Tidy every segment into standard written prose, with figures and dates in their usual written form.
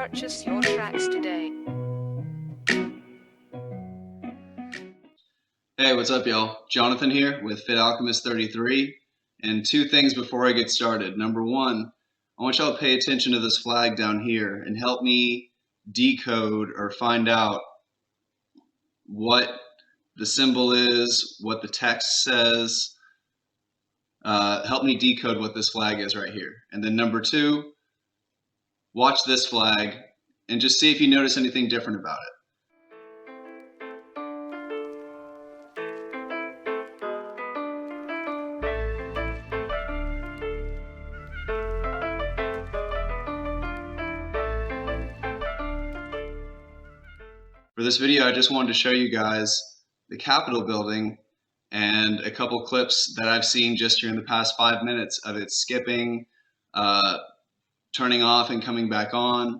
Purchase your tracks today. Hey, what's up, y'all? Jonathan here with Fit Alchemist 33, and two things before I get started. Number one, I want y'all to pay attention to this flag down here and help me decode or find out what the symbol is, what the text says. Help me decode what this flag is right here. And then number two, watch this flag and just see if you notice anything different about it. For this video, I just wanted to show you guys the Capitol building and a couple clips that I've seen just here in the past 5 minutes of it skipping, turning off and coming back on.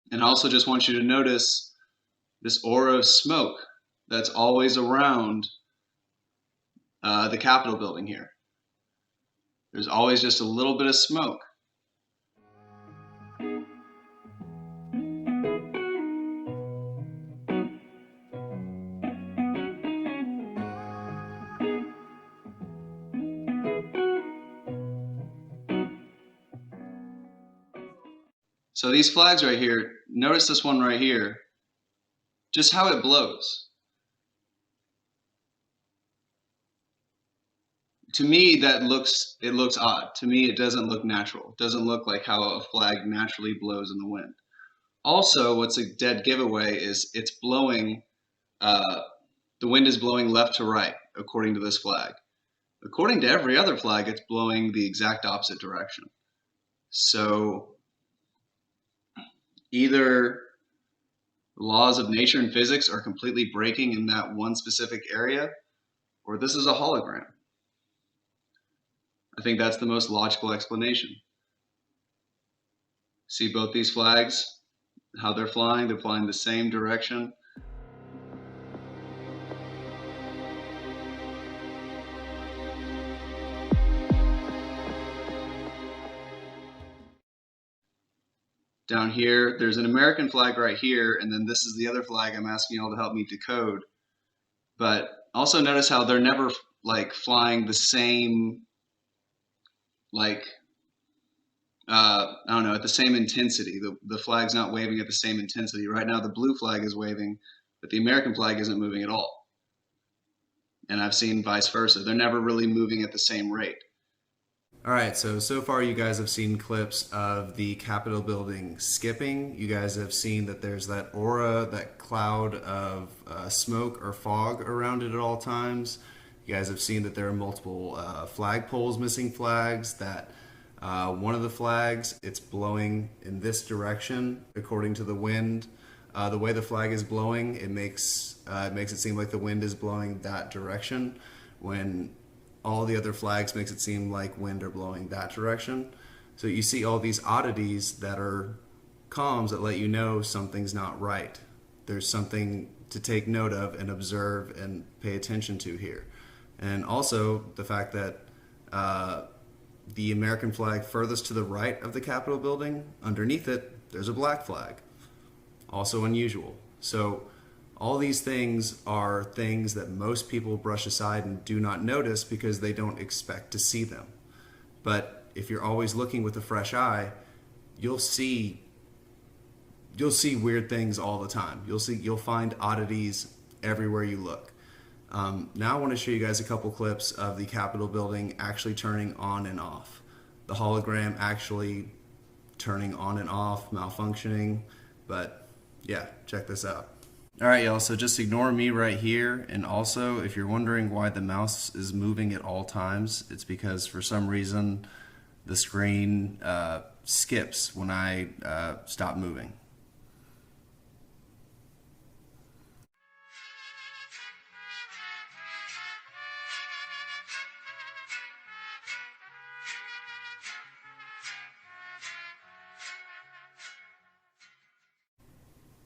And I also just want you to notice this aura of smoke that's always around the Capitol building here. There's always just a little bit of smoke. So these flags right here, notice this one right here, just how it blows. To me, it looks odd. To me, it doesn't look natural. It doesn't look like how a flag naturally blows in the wind. Also, what's a dead giveaway is it's blowing, the wind is blowing left to right, according to this flag. According to every other flag, it's blowing the exact opposite direction. So either the laws of nature and physics are completely breaking in that one specific area, or this is a hologram. I think that's the most logical explanation. See both these flags, how they're flying the same direction. Down here, there's an American flag right here, and then this is the other flag I'm asking y'all to help me decode. But also notice how they're never like flying the same, like, I don't know, at the same intensity. The flag's not waving at the same intensity. Right now the blue flag is waving, but the American flag isn't moving at all. And I've seen vice versa. They're never really moving at the same rate. Alright, so far you guys have seen clips of the Capitol building skipping. You guys have seen that there's that aura, that cloud of smoke or fog around it at all times. You guys have seen that there are multiple flag poles missing flags, that one of the flags, it's blowing in this direction according to the wind. The way the flag is blowing, it makes it seem like the wind is blowing that direction, when all the other flags makes it seem like wind are blowing that direction. So you see all these oddities that are comms that let you know something's not right. There's something to take note of and observe and pay attention to here. And also the fact that the American flag furthest to the right of the Capitol building, underneath it, there's a black flag. Also unusual. So all these things are things that most people brush aside and do not notice because they don't expect to see them. But if you're always looking with a fresh eye, you'll see weird things all the time. You'll find oddities everywhere you look. Now I want to show you guys a couple clips of the Capitol building actually turning on and off. The hologram actually turning on and off, malfunctioning. But yeah, check this out. Alright y'all, so just ignore me right here, and also if you're wondering why the mouse is moving at all times, it's because for some reason the screen skips when I stop moving.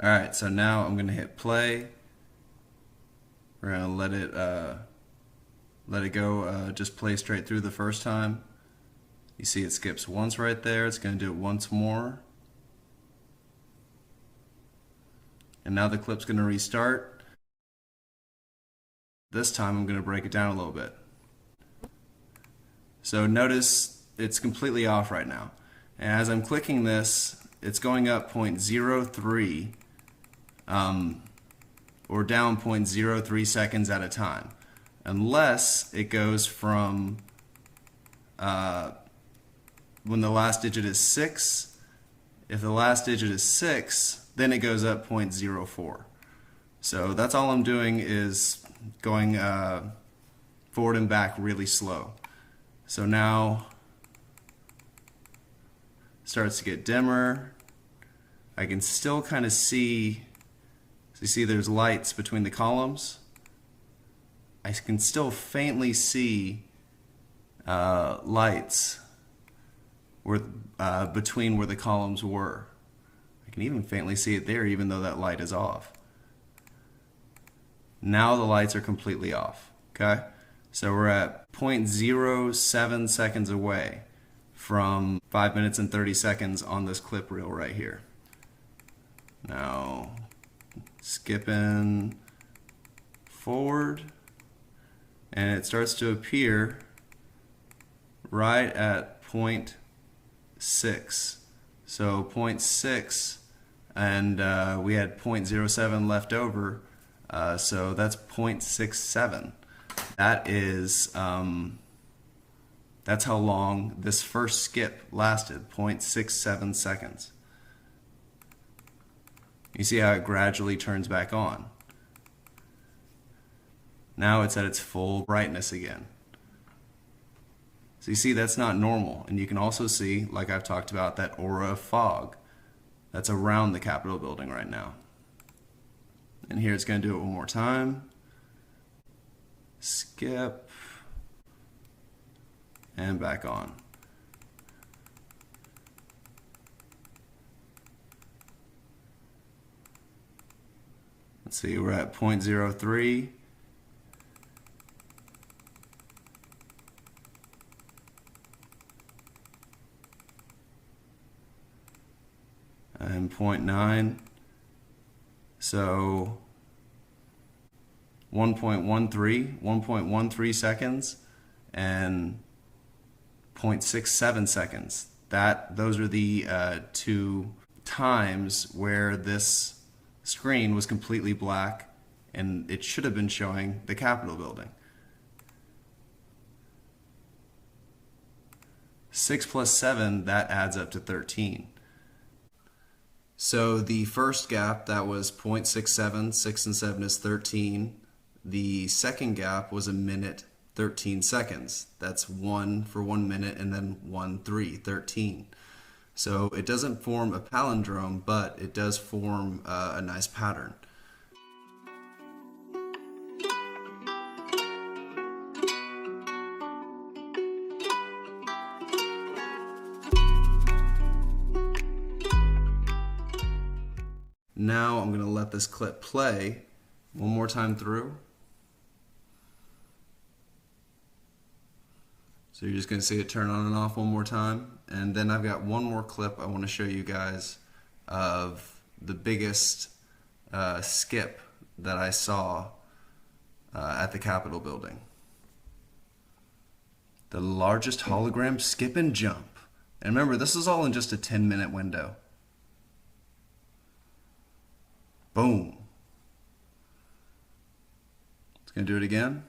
Alright, so now I'm going to hit play. We're going to let it go, just play straight through the first time. You see it skips once right there. It's going to do it once more. And now the clip's going to restart. This time I'm going to break it down a little bit. So notice it's completely off right now. And as I'm clicking this, it's going up 0.03 or down 0.03 seconds at a time, unless it goes from when the last digit is 6. If the last digit is 6, then it goes up 0.04. So that's all I'm doing, is going forward and back really slow. So now it starts to get dimmer. I can still kind of see, so you see there's lights between the columns. I can still faintly see lights where, between where the columns were. I can even faintly see it there, even though that light is off. Now the lights are completely off. Okay? So we're at 0.07 seconds away from 5 minutes and 30 seconds on this clip reel right here. Now, skipping forward, and it starts to appear right at 0.6. So 0.6, and we had 0.07 left over, so that's 0.67. That is, that's how long this first skip lasted, 0.67 seconds. You see how it gradually turns back on. Now it's at its full brightness again. So you see that's not normal. And you can also see, like I've talked about, that aura of fog that's around the Capitol building right now. And here it's going to do it one more time. Skip. And back on. Let's see, we're at 0.03. And 0.9. So 1.13 seconds and 0.67 seconds. Those are the two times where this screen was completely black and it should have been showing the Capitol building. 6 plus 7, that adds up to 13. So the first gap, that was 0.67, 6 and 7 is 13. The second gap was 1 minute 13 seconds. That's 1 for 1 minute and then 1, 3, 13. So it doesn't form a palindrome, but it does form a nice pattern. Now I'm going to let this clip play one more time through. So you're just going to see it turn on and off one more time. And then I've got one more clip I want to show you guys of the biggest skip that I saw at the Capitol building. The largest hologram skip and jump. And remember, this is all in just a 10-minute window. Boom. It's going to do it again.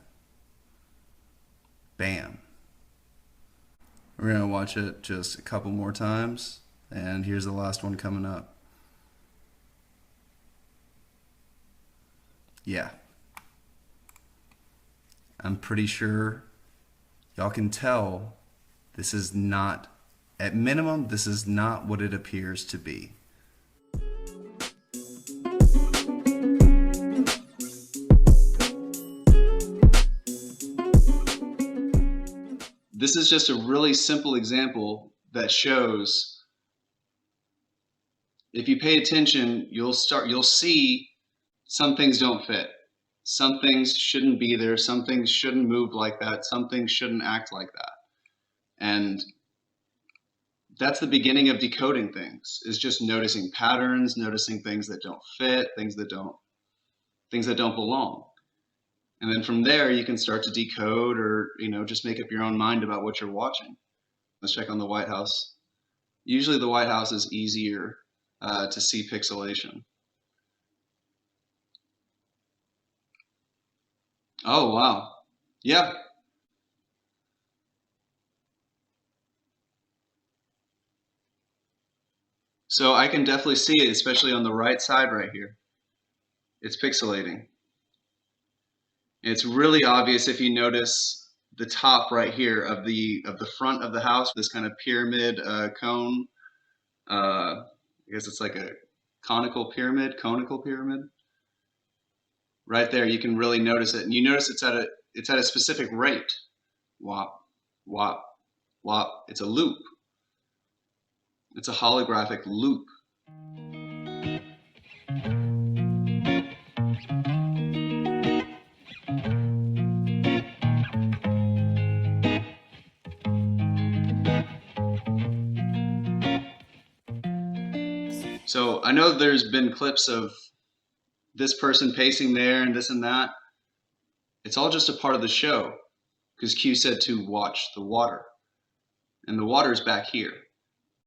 Bam. We're going to watch it just a couple more times, and here's the last one coming up. Yeah. I'm pretty sure y'all can tell this is not At minimum, this is not what it appears to be. This is just a really simple example that shows, if you pay attention, you'll see some things don't fit. Some things shouldn't be there. Some things shouldn't move like that. Some things shouldn't act like that. And that's the beginning of decoding things, is just noticing patterns, noticing things that don't fit, things that don't belong. And then from there, you can start to decode, or just make up your own mind about what you're watching. Let's check on the Whitehouse. Usually the Whitehouse is easier to see pixelation. Oh, wow. Yeah. So I can definitely see it, especially on the right side right here. It's pixelating. It's really obvious if you notice the top right here of the front of the house, this kind of pyramid cone. I guess it's like a conical pyramid. Right there, you can really notice it, and you notice it's at a specific rate. Wop, wop, wop. It's a loop. It's a holographic loop. So I know there's been clips of this person pacing there and this and that. It's all just a part of the show, because Q said to watch the water. And the water's back here.